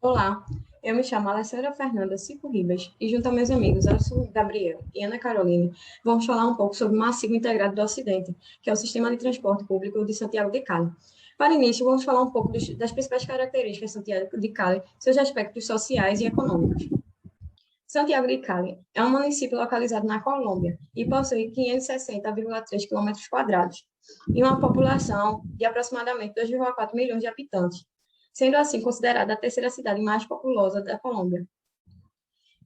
Olá, eu me chamo Alessandra Fernanda Cico Ribas e, junto a meus amigos Elson Gabriel e Ana Caroline, vamos falar um pouco sobre o Massivo Integrado do Ocidente, que é o sistema de transporte público de Santiago de Cali. Para início, vamos falar um pouco das principais características de Santiago de Cali, seus aspectos sociais e econômicos. Santiago de Cali é um município localizado na Colômbia e possui 560,3 quilômetros quadrados e uma população de aproximadamente 2,4 milhões de habitantes, sendo assim considerada a terceira cidade mais populosa da Colômbia,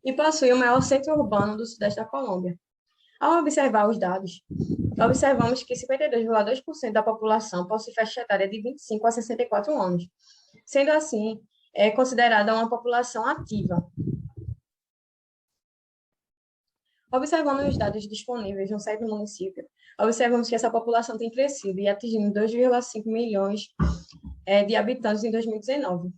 e possui o maior centro urbano do sudeste da Colômbia. Ao observar os dados, observamos que 52,2% da população possui faixa etária de 25 a 64 anos, sendo assim, é considerada uma população ativa. Observando os dados disponíveis no site do município, observamos que essa população tem crescido e atingindo 2,5 milhões de habitantes em 2019.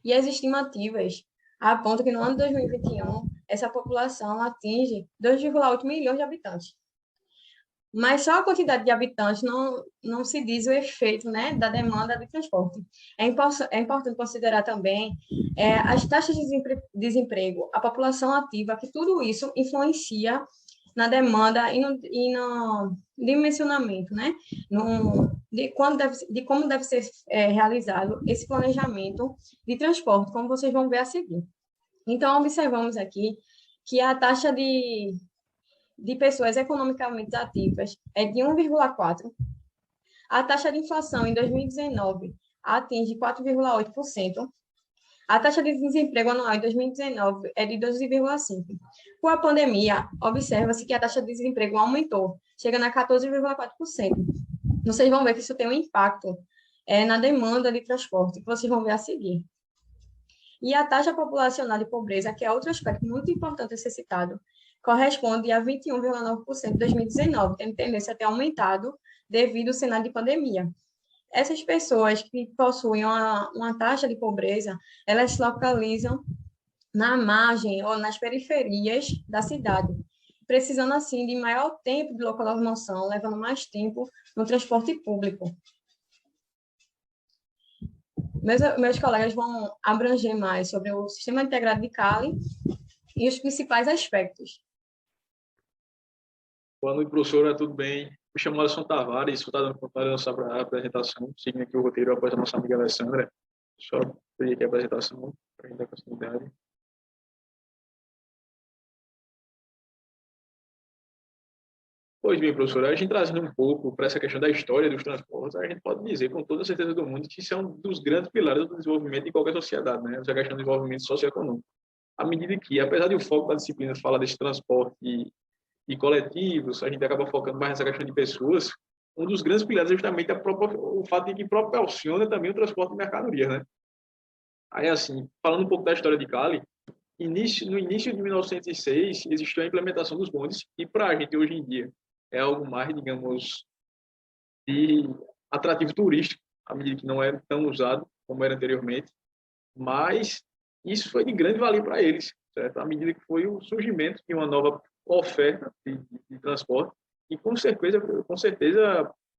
E as estimativas apontam que no ano de 2021, essa população atinge 2,8 milhões de habitantes. Mas só a quantidade de habitantes não se diz o efeito, né, da demanda de transporte. É importante considerar também as taxas de desemprego, a população ativa, que tudo isso influencia na demanda e no dimensionamento, né? De como deve ser realizado esse planejamento de transporte, como vocês vão ver a seguir. Então, observamos aqui que a taxa de pessoas economicamente ativas é de 1,4. A taxa de inflação em 2019 atinge 4,8%. A taxa de desemprego anual em 2019 é de 12,5%. Com a pandemia, observa-se que a taxa de desemprego aumentou, chegando a 14,4%. Vocês vão ver que isso tem um impacto na demanda de transporte, que vocês vão ver a seguir. E a taxa populacional de pobreza, que é outro aspecto muito importante a ser citado, corresponde a 21,9% em 2019, tendo tendência a ter aumentado devido ao cenário de pandemia. Essas pessoas que possuem uma taxa de pobreza, elas se localizam na margem ou nas periferias da cidade, precisando, assim, de maior tempo de locomoção, levando mais tempo no transporte público. Meus colegas vão abranger mais sobre o Sistema Integrado de Cali e os principais aspectos. Boa noite, professora, tudo bem? Me chamo Alisson Tavares, estou dando para a nossa apresentação, seguindo aqui o roteiro após a nossa amiga Alessandra. Só pedir aqui a apresentação para a gente dar continuidade. Pois bem, professora, a gente trazendo um pouco para essa questão da história dos transportes, a gente pode dizer com toda a certeza do mundo que isso é um dos grandes pilares do desenvolvimento de qualquer sociedade, né? Essa questão do desenvolvimento socioeconômico. À medida que, apesar de o foco da disciplina falar desse transporte e coletivos, a gente acaba focando mais nessa questão de pessoas, um dos grandes pilares é justamente o fato de que proporciona também o transporte de mercadorias, né? Aí, assim, falando um pouco da história de Cali, no início de 1906, existiu a implementação dos bondes, e para a gente, hoje em dia, é algo mais, digamos, de atrativo turístico, à medida que não é tão usado como era anteriormente, mas isso foi de grande valia para eles, certo? À medida que foi o surgimento de uma nova oferta de transporte e com certeza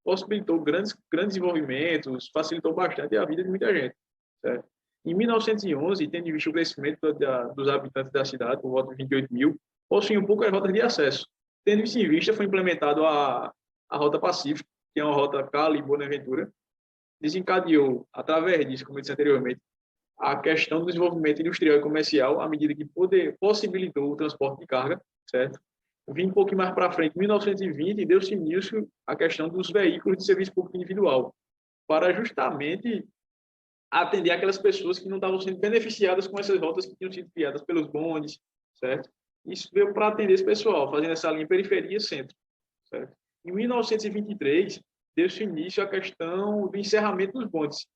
possibilitou grandes desenvolvimentos, facilitou bastante a vida de muita gente, certo? Em 1911, tendo visto o crescimento dos habitantes da cidade, por volta de 28 mil, possuíam poucas rotas de acesso. Tendo isso em vista, foi implementado a Rota Pacífica, que é uma rota Cali-Bonaventura, desencadeou, através disso, como eu disse anteriormente, a questão do desenvolvimento industrial e comercial, à medida que possibilitou o transporte de carga, certo? Vim um pouquinho mais para frente, em 1920, deu-se início à questão dos veículos de serviço público individual, para justamente atender aquelas pessoas que não estavam sendo beneficiadas com essas rotas que tinham sido criadas pelos bondes, certo? Isso veio para atender esse pessoal, fazendo essa linha periferia-centro, certo? Em 1923, deu-se início à questão do encerramento dos bondes,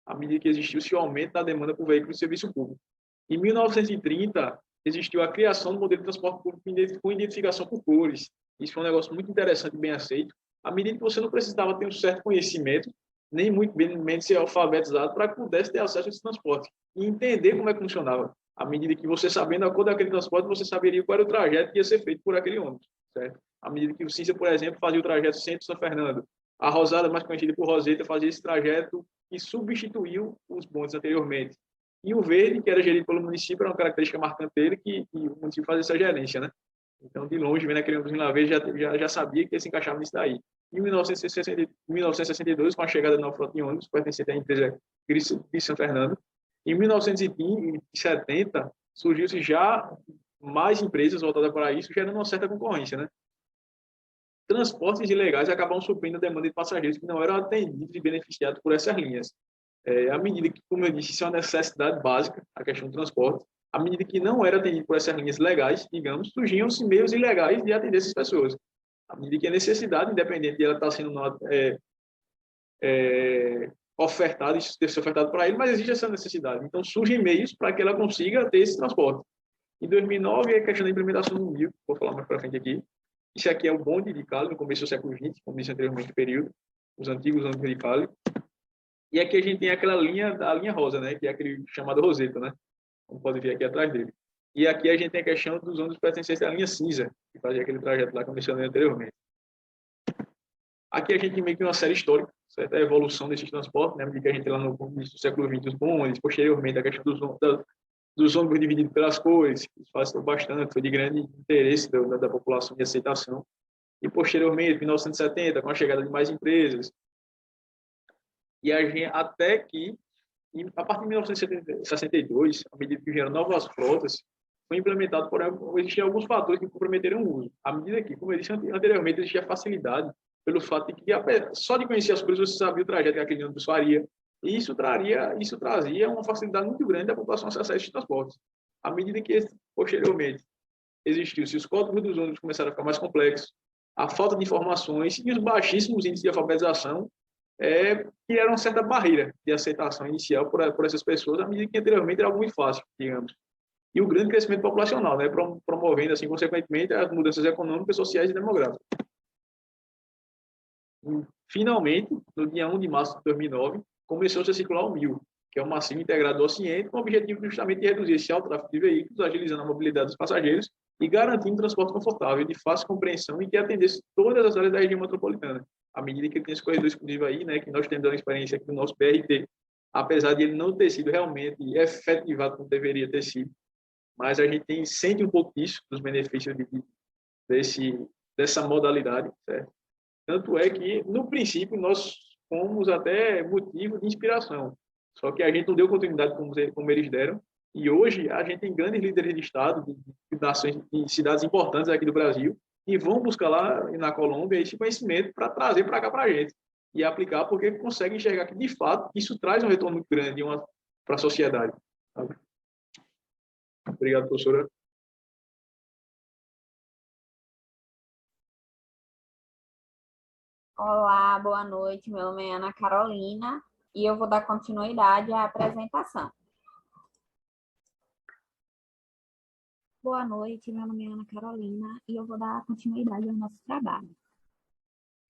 à medida que existiu-se o aumento da demanda por veículos de serviço público. Em 1930, existiu a criação do modelo de transporte público com identificação por cores. Isso foi um negócio muito interessante e bem aceito, à medida que você não precisava ter um certo conhecimento, nem muito bem ser alfabetizado para que pudesse ter acesso a esse transporte e entender como é que funcionava. À medida que você, sabendo a cor daquele transporte, você saberia qual era o trajeto que ia ser feito por aquele ônibus, certo? À medida que o Cíntia, por exemplo, fazia o trajeto Centro-São Fernando, a Rosada, mais conhecida por Roseta, fazia esse trajeto e substituiu os bondes anteriormente. E o verde, que era gerido pelo município, era uma característica marcante dele, que o município fazia essa gerência, né? Então, de longe, vendo aquele ônibus lá verde, já sabia que ele se encaixava nisso daí. Em 1962, com a chegada da nova frota de ônibus, pertencente à empresa de São Fernando, em 1970, surgiu-se já mais empresas voltadas para isso, gerando uma certa concorrência, né? Transportes ilegais acabam suprindo a demanda de passageiros que não eram atendidos e beneficiados por essas linhas. À medida que, como eu disse, isso é uma necessidade básica, a questão do transporte, à medida que não era atendido por essas linhas legais, digamos, surgiam-se meios ilegais de atender essas pessoas. À medida que a necessidade, independente de ela estar sendo ofertada, isso deve ser ofertado para ele, mas existe essa necessidade. Então, surgem meios para que ela consiga ter esse transporte. Em 2009, a questão da implementação do MIL, vou falar mais para frente aqui. Isso aqui é o bonde de Cali, no começo do século XX, como disse anteriormente, o período, os antigos ônibus de Cali. E aqui a gente tem aquela linha, a linha rosa, né, que é aquele chamado Roseta, né, como pode ver aqui atrás dele. E aqui a gente tem a questão dos ônibus pertencentes à linha cinza, que fazia aquele trajeto lá que eu mencionei anteriormente. Aqui a gente tem meio que uma série histórica, certo? A evolução desses transportes, né, que a gente lá no começo do século XX, os bondes, posteriormente a questão dos ônibus divididos pelas cores, que facilitou bastante, foi de grande interesse da população de aceitação. E posteriormente, em 1970, com a chegada de mais empresas, e a gente, até que, a partir de 1962, à medida que vieram novas frotas, foi implementado, porém, existiam alguns fatores que comprometeram o uso. À medida que, como eu disse anteriormente, existia facilidade pelo fato de que, só de conhecer as coisas, você sabia o trajeto que aquele ônibus faria, e isso trazia uma facilidade muito grande da população acessar esses transportes. À medida que, posteriormente, existiu-se os códigos dos ônibus começaram a ficar mais complexos, a falta de informações e os baixíssimos índices de alfabetização criaram uma certa barreira de aceitação inicial por essas pessoas, à medida que anteriormente era algo muito fácil, digamos. E o grande crescimento populacional, né, promovendo, assim, consequentemente, as mudanças econômicas, sociais e demográficas. E, finalmente, no dia 1 de março de 2009, começou-se a circular o MIL, que é um massivo integrado do Ocidente, com o objetivo justamente de reduzir esse alto tráfego de veículos, agilizando a mobilidade dos passageiros e garantindo um transporte confortável, de fácil compreensão e que atendesse todas as áreas da região metropolitana. À medida que tem esse corredor exclusivo aí, né, que nós temos a experiência aqui do nosso BRT, apesar de ele não ter sido realmente efetivado como deveria ter sido, mas a gente sente um pouco disso, dos benefícios dessa modalidade, certo? Tanto é que, no princípio, nós fomos até motivo de inspiração, só que a gente não deu continuidade como eles deram, e hoje a gente tem grandes líderes de Estado, de nações, de cidades importantes aqui do Brasil, que vão buscar lá na Colômbia esse conhecimento para trazer para cá para a gente e aplicar, porque conseguem enxergar que, de fato, isso traz um retorno muito grande para a sociedade. Sabe? Obrigado, professora. Olá, boa noite. Meu nome é Ana Carolina e eu vou dar continuidade à apresentação. Boa noite, meu nome é Ana Carolina e eu vou dar continuidade ao nosso trabalho.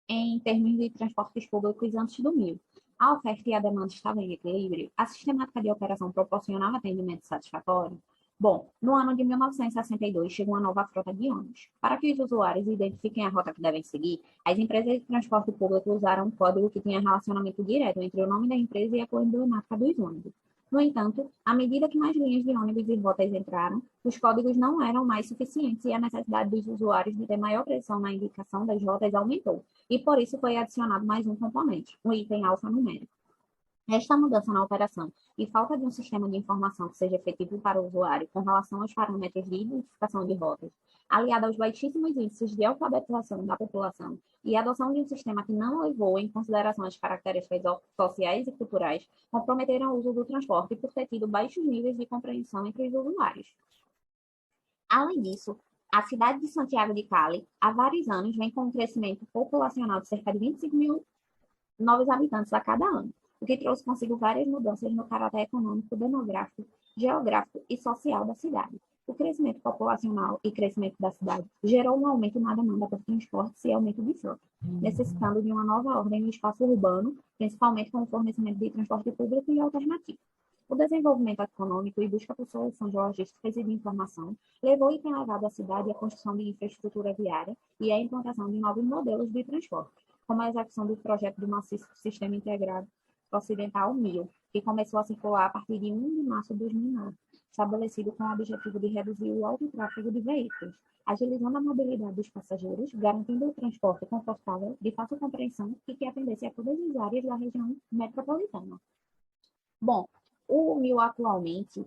Em termos de transportes públicos antes do MIL, a oferta e a demanda estavam em equilíbrio, a sistemática de operação proporcionava atendimento satisfatório. Bom, no ano de 1962 chegou uma nova frota de ônibus. Para que os usuários identifiquem a rota que devem seguir, as empresas de transporte público usaram um código que tinha relacionamento direto entre o nome da empresa e a cor emblemática dos ônibus. No entanto, à medida que mais linhas de ônibus e rotas entraram, os códigos não eram mais suficientes e a necessidade dos usuários de ter maior precisão na indicação das rotas aumentou, e por isso foi adicionado mais um componente, um item alfanumérico. Esta mudança na operação e falta de um sistema de informação que seja efetivo para o usuário com relação aos parâmetros de identificação de rotas, aliada aos baixíssimos índices de alfabetização da população e a adoção de um sistema que não levou em consideração as características sociais e culturais, comprometeram o uso do transporte por ter tido baixos níveis de compreensão entre os usuários. Além disso, a cidade de Santiago de Cali, há vários anos, vem com um crescimento populacional de cerca de 25 mil novos habitantes a cada ano, o que trouxe consigo várias mudanças no caráter econômico, demográfico, geográfico e social da cidade. O crescimento populacional e crescimento da cidade gerou um aumento na demanda por transportes e aumento de frota, necessitando de uma nova ordem no espaço urbano, principalmente com o fornecimento de transporte público e alternativo. O desenvolvimento econômico e busca por soluções logísticas e de informação levou e tem levado a cidade à construção de infraestrutura viária e à implantação de novos modelos de transporte, como a execução do projeto do maciço Sistema Integrado Ocidental MIL, que começou a circular a partir de 1 de março de 2009, estabelecido com o objetivo de reduzir o alto tráfego de veículos, agilizando a mobilidade dos passageiros, garantindo o transporte confortável, de fácil compreensão e que atendesse a todas as áreas da região metropolitana. Bom, o MIL atualmente,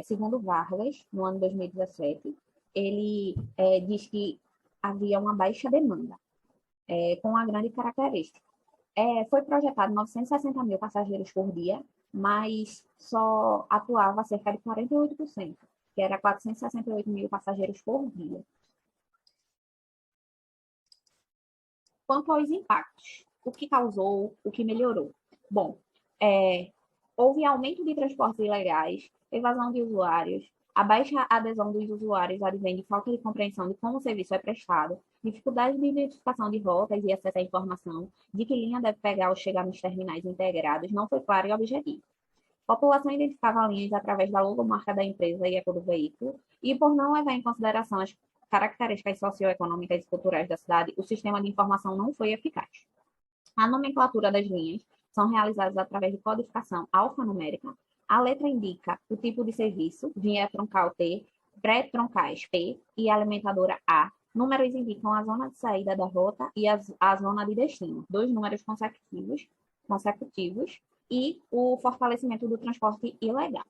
segundo Vargas, no ano 2017, ele diz que havia uma baixa demanda, com uma grande característica. Foi projetado 960 mil passageiros por dia, mas só atuava cerca de 48%, que era 468 mil passageiros por dia. Quanto aos impactos, o que causou, o que melhorou? Bom, houve aumento de transportes ilegais, evasão de usuários, a baixa adesão dos usuários advém de falta de compreensão de como o serviço é prestado, dificuldade de identificação de rotas e acesso à informação, de que linha deve pegar ao chegar nos terminais integrados, não foi claro e objetivo. A população identificava linhas através da logomarca da empresa e eco do veículo, e por não levar em consideração as características socioeconômicas e culturais da cidade, o sistema de informação não foi eficaz. A nomenclatura das linhas são realizadas através de codificação alfanumérica. A letra indica o tipo de serviço, linha troncal T, pré-troncais P e alimentadora A. Números indicam a zona de saída da rota e a zona de destino. 2 números consecutivos e o fortalecimento do transporte ilegal.